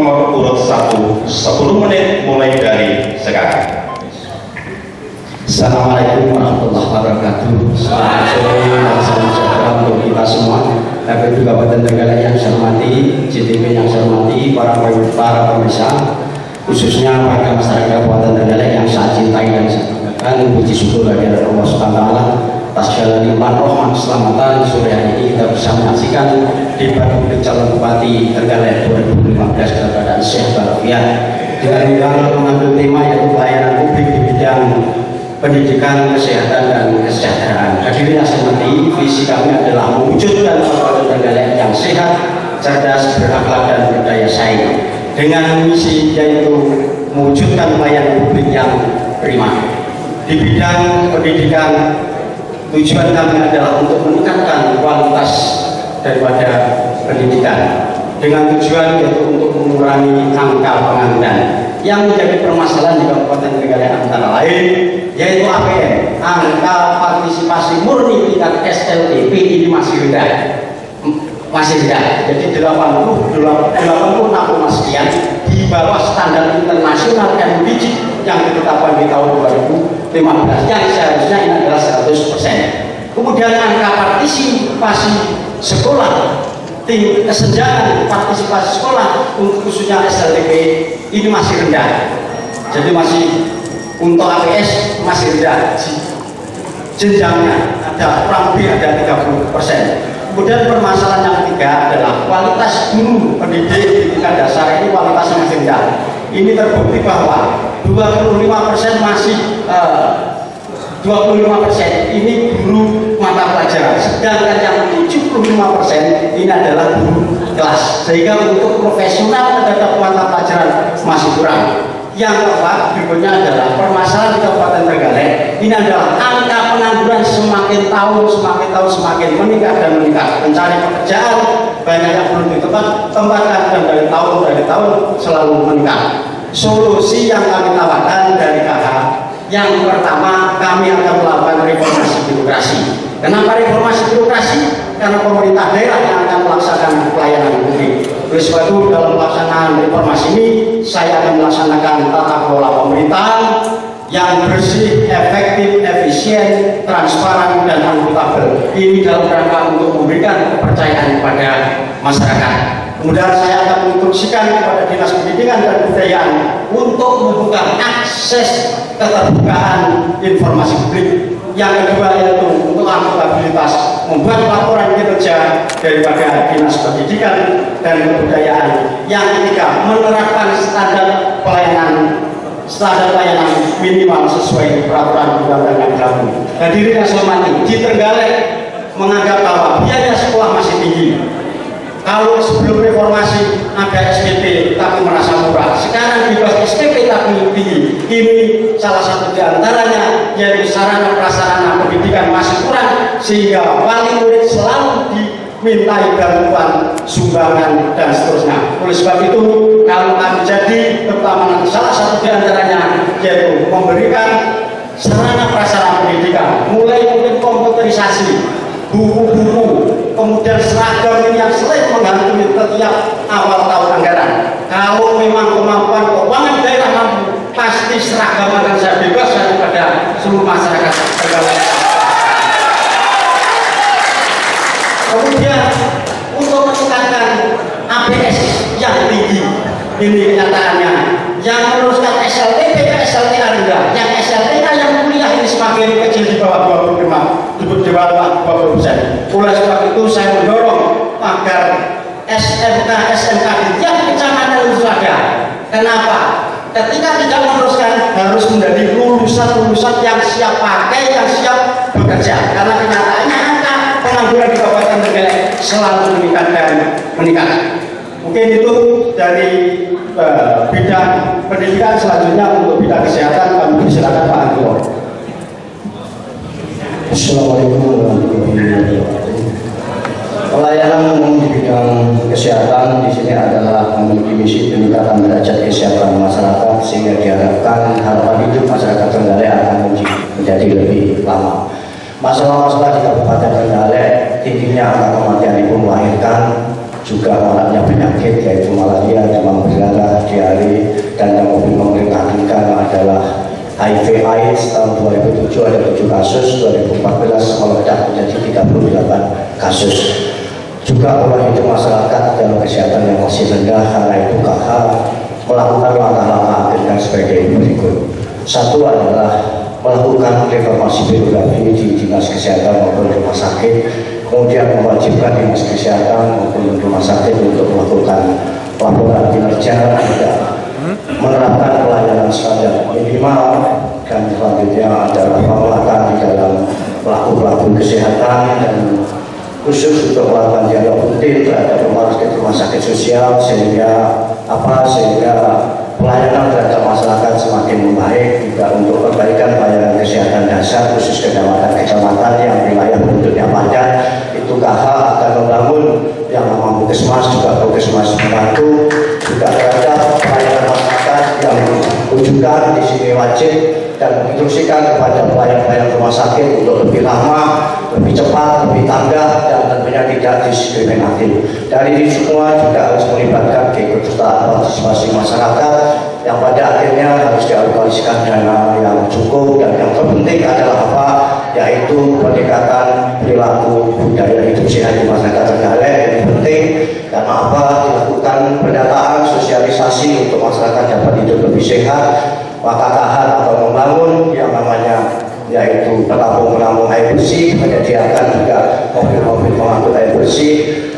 nomor urut 1 10 menit mulai dari sekarang. Assalamualaikum warahmatullahi wabarakatuh. Selamat sore dan salam sejahtera untuk kita semua. KPU Kabupaten Trenggalek yang saya hormati, JTB yang saya hormati, para pemirsa, khususnya warga masyarakat Kabupaten Trenggalek yang saya cintai dan saya banggakan. Puji syukur kehadirat Allah Subhanahu wa taala atas segala limpahan rahmat keselamatan. Sore hari ini kita bisa menyaksikan debat untuk calon Bupati Trenggalek 2015 kepada Syekh Barafiah dengan mengambil tema yaitu pelayanan publik di bidang pendidikan, kesehatan, dan kesejahteraan. Hadirin yang saya hormati, visi kami adalah mewujudkan Kabupaten Trenggalek yang sehat, cerdas, berakhlak, dan berdaya saing dengan misi yaitu mewujudkan pelayanan publik yang prima. Di bidang pendidikan, tujuan kami adalah untuk meningkatkan kualitas daripada pendidikan dengan tujuan yaitu untuk mengurangi angka pengangguran yang menjadi permasalahan di Kabupaten Trenggalek antara lain yaitu APM, angka partisipasi murni tingkat SLTP ini masih rendah, jadi 86 sekian, di bawah standar internasional MDG yang ditetapkan di tahun 2015 yang seharusnya ini adalah 100%. Kemudian angka partisipasi sekolah, kesenjangan partisipasi sekolah untuk khususnya SLTP ini masih rendah, jadi masih untuk APS masih rendah, jenjangnya ada kurang lebih ada 30%. Kemudian permasalahan yang ketiga adalah kualitas guru pendidik di tingkat dasar ini kualitasnya masih rendah. Ini terbukti bahwa 25% masih 25% ini guru mata pelajaran, sedangkan yang 75% ini adalah guru kelas, sehingga untuk profesional terhadap mata pelajaran masih kurang. Yang keempat berikutnya adalah permasalahan di Kabupaten Trenggalek ini adalah angka pengangguran semakin tahun semakin meningkat dan meningkat. Mencari pekerjaan banyak yang belum ditempatkan dan dari tahun selalu meningkat. Solusi yang kami tawarkan dari KH, yang pertama kami akan melakukan reformasi birokrasi. Kenapa reformasi birokrasi? Karena pemerintah daerah yang akan melaksanakan pelayanan publik. Oleh sebab itu dalam pelaksanaan reformasi ini saya akan melaksanakan tata kelola pemerintahan yang bersih, efektif, efisien, transparan, dan akuntabel. Ini dalam rangka untuk memberikan kepercayaan kepada masyarakat. Kemudian saya akan menginstruksikan kepada Dinas Pendidikan dan Kebudayaan untuk membuka akses keterbukaan informasi publik. Yang kedua yaitu untuk akuntabilitas, membuat laporan kinerja daripada Dinas Pendidikan dan Kebudayaan. Yang ketiga, menerapkan standar pelayanan minimal sesuai peraturan undang-undang yang berlaku. Hadirin yang saya hormati, di Trenggalek menganggap bahwa biaya sekolah masih tinggi. Kalau sebelum reformasi ada SPP tapi merasa murah, sekarang dibuat SPP tapi tinggi. Ini salah satu di antaranya yaitu sarana prasarana pendidikan masih kurang, sehingga wali murid selalu dimintai bantuan, sumbangan, dan seterusnya. Oleh sebab itu, kalau kami jadi terutama nanti salah satu di antaranya yaitu memberikan sarana prasarana pendidikan, mulai mungkin komputerisasi, buku-buku, kemudian seragam ini yang sering menghantui setiap awal tahun anggaran. Kalau memang kemampuan keuangan daerah mampu, pasti seragam akan saya bebaskan kepada seluruh masyarakat. Kemudian untuk meningkatkan APS yang tinggi, ini kenyataannya yang meneruskan SLTP ke SLTA rendah, yang SLTA yang kuliah ini semakin kecil di bawah 20%. Oleh sebab itu saya mendorong agar SMK di tiap kecamatan itu ada. Kenapa? Ketika tidak meneruskan harus menjadi lulusan yang siap pakai, yang siap bekerja. Karena kenyataannya angka pengangguran di Kabupaten Trenggalek selalu meningkat dan meningkat. Mungkin itu dari bidang pendidikan. Selanjutnya untuk bidang kesehatan kami silakan Pak Anggoro. Assalamualaikum warahmatullahi wabarakatuh. Pelayanan umum di bidang kesehatan di sini adalah memiliki misi peningkatan derajat kesehatan masyarakat, sehingga diharapkan harapan hidup masyarakat Trenggalek akan menjadi lebih lama. Masalah-masalah di Kabupaten Trenggalek, tingginya angka kematian ibu melahirkan, juga maraknya penyakit yaitu malaria, demam berdarah, HIV AIDS tahun 2007 ada 7 kasus, 2014 meledak menjadi 38 kasus. Juga pola hidup masyarakat dalam kesehatan yang masih rendah, karena itu KH melakukan langkah-langkah akhirnya sebagai berikut. Satu adalah melakukan reformasi birokrasi di dinas kesehatan maupun rumah sakit, kemudian mewajibkan dinas kesehatan maupun rumah sakit untuk melakukan laporan kinerja, menerapkan pelayanan standar minimal, dan selanjutnya adalah penguatan di dalam pelaku-pelaku kesehatan dan khusus untuk melakukan dialog rutin terhadap rumah sakit sosial sehingga pelayanan terhadap masyarakat semakin membaik. Juga untuk perbaikan pelayanan kesehatan dasar khusus kecamatan yang wilayah penduduknya padat, itu KH akan membangun yang namanya puskesmas, juga puskesmas membantu. Juga terhadap pelayanan masyarakat yang rujukan di sini wajib dan menginstruksikan kepada pelayan-pelayan rumah sakit untuk lebih lama, lebih cepat, lebih tanggap, dan tentunya tidak diskriminatif. Dari ini semua juga harus melibatkan keikutsertaan partisipasi masyarakat yang pada akhirnya harus dialokasikan dana yang cukup, dan yang terpenting adalah apa? Yaitu pendekatan perilaku budaya hidup sehat di masyarakat Trenggalek. Ini penting karena apa? Dilakukan pendataan, sosialisasi untuk masyarakat dapat hidup lebih sehat. Maka KH atau membangun yang namanya yaitu penampung air bersih, menyediakan juga mobil-mobil pengangkut air bersih,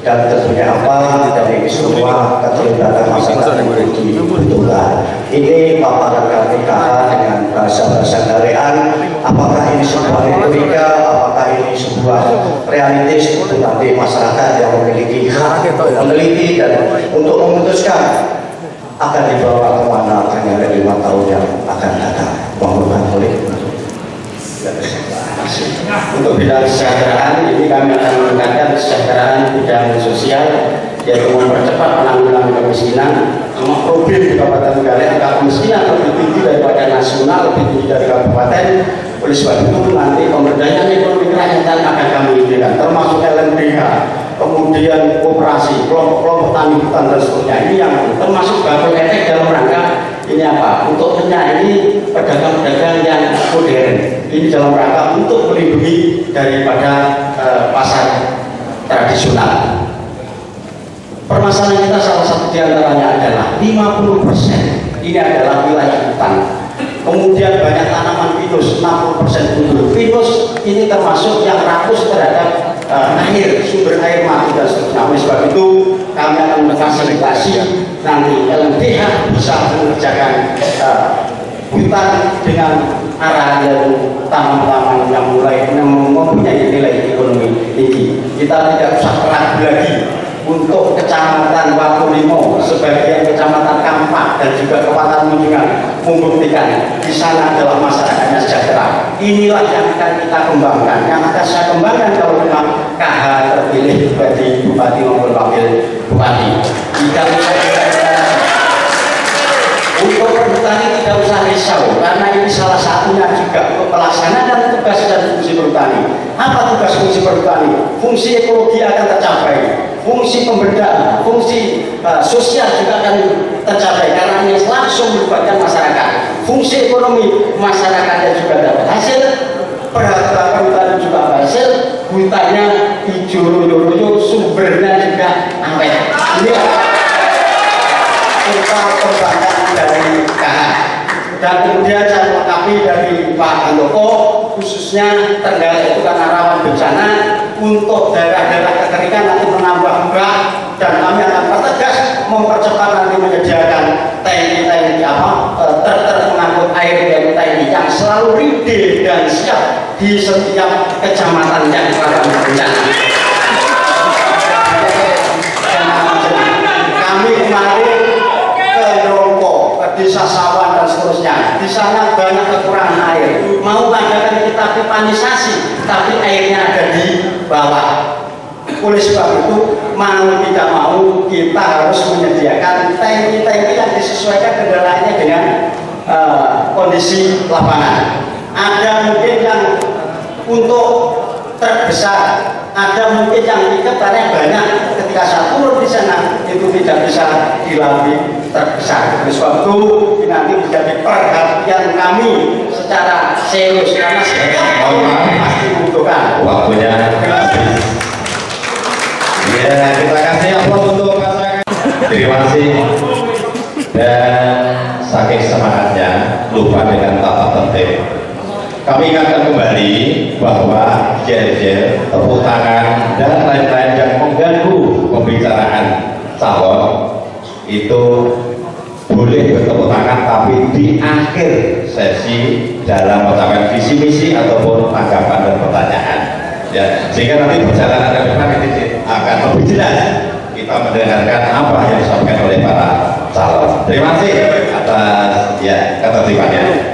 dan tentunya apa? Dari semua keterlibatan masyarakat yang dibutuhkan. Ini paparan kami KH dengan bahasa-bahasa Galean. Apakah ini sebuah retorika? Apakah ini sebuah realitis? Untuk nanti masyarakat yang memiliki hak meneliti dan untuk memutuskan akan dibawa kemana Trenggalek 5 tahun yang akan datang. Mohon oleh untuk bidang kesejahteraan ini kami akan meningkatkan kesejahteraan bidang sosial, yaitu mempercepat penanggulangan kemiskinan. Cuma problem di Kabupaten Trenggalek, angka kemiskinan lebih tinggi daripada nasional, lebih tinggi dari kabupaten. Oleh sebab itu nanti pemberdayaan ekonomi kerakyatan akan kami berikan, termasuk LMDH, kemudian koperasi, kelompok tani hutan dan seterusnya. Ini yang termasuk bakal efek dalam rangka ini apa? Untuk menyaingi pedagang-pedagang yang modern. Ini dalam rangka untuk melindungi daripada pasar tradisional. Permasalahan kita salah satu diantaranya adalah 50% ini adalah wilayah hutan. Kemudian banyak tanaman pinus, 60% gundul. Pinus ini termasuk yang rakus terhadap air, sumber air mati dan seterusnya. Oleh sebab itu kami akan memfasilitasi nanti LMDH bisa mengerjakan hutan dengan arah yang taman-taman yang mulai mempunyai nilai ekonomi tinggi. Kita tidak usah ragu lagi untuk kecamatan Wakulimo, sebagian kecamatan Kampak dan juga Kabupaten Munjungan membuktikan di sana adalah masyarakatnya sejahtera. Inilah yang akan kita kembangkan, yang akan saya kembangkan kalau memang KH terpilih menjadi bupati maupun wakil bupati. Tidak usah untuk perhutani tidak usah risau, karena ini salah satunya juga untuk pelaksanaan tugas dan fungsi perhutani. Apa tugas fungsi perhutani? Fungsi ekologi akan tercapai, fungsi pemberdayaan, fungsi sosial juga akan tercapai karena ini langsung melibatkan masyarakat. Fungsi ekonomi masyarakatnya juga dapat hasil, perhutani juga hasil, hutannya hijau royo, sumbernya juga awet. Ini kita kembangkan dari KH. Dan kemudian saya melengkapi dari Pak Handoko, khususnya Trenggalek itu karena rawan bencana, untuk daerah-daerah kekeringan nanti menambah mbak, dan kami akan pertegas mempercepat nanti menyediakan tanki-tanki truk mengangkut air dari tanki yang selalu ready dan siap di setiap kecamatan yang rawan bencana. Kami kemarin Desa Sawan dan seterusnya, di sana banyak kekurangan air. Mau adakan kita pipanisasi, tapi airnya ada di bawah. Oleh sebab itu, mau tidak mau kita harus menyediakan tanki-tanki yang disesuaikan kendalanya dengan kondisi lapangan. Ada mungkin yang untuk truk besar, ada mungkin yang pickup banyak. Ketika saya turun di sana, itu tidak bisa dilalui tergesa. Oleh sebab itu ini nanti menjadi perhatian kami secara serius karena setiap orang pasti membutuhkan. Waktunya habis. Ya, kita kasih aplaus untuk pasangan. Terima kasih. Dan saking semangatnya, lupa dengan tata tertib. Kami ingatkan kembali bahwa jel-jel, tepuk tangan, dan lain-lain yang mengganggu pembicaraan calon itu boleh bertepuk tangan, tapi di akhir sesi dalam menyampaikan visi misi ataupun tanggapan dan pertanyaan. Ya, sehingga nanti perjalanan ke depan ini akan lebih jelas kita mendengarkan apa yang disampaikan oleh para calon. Terima kasih atas ya ketertibannya.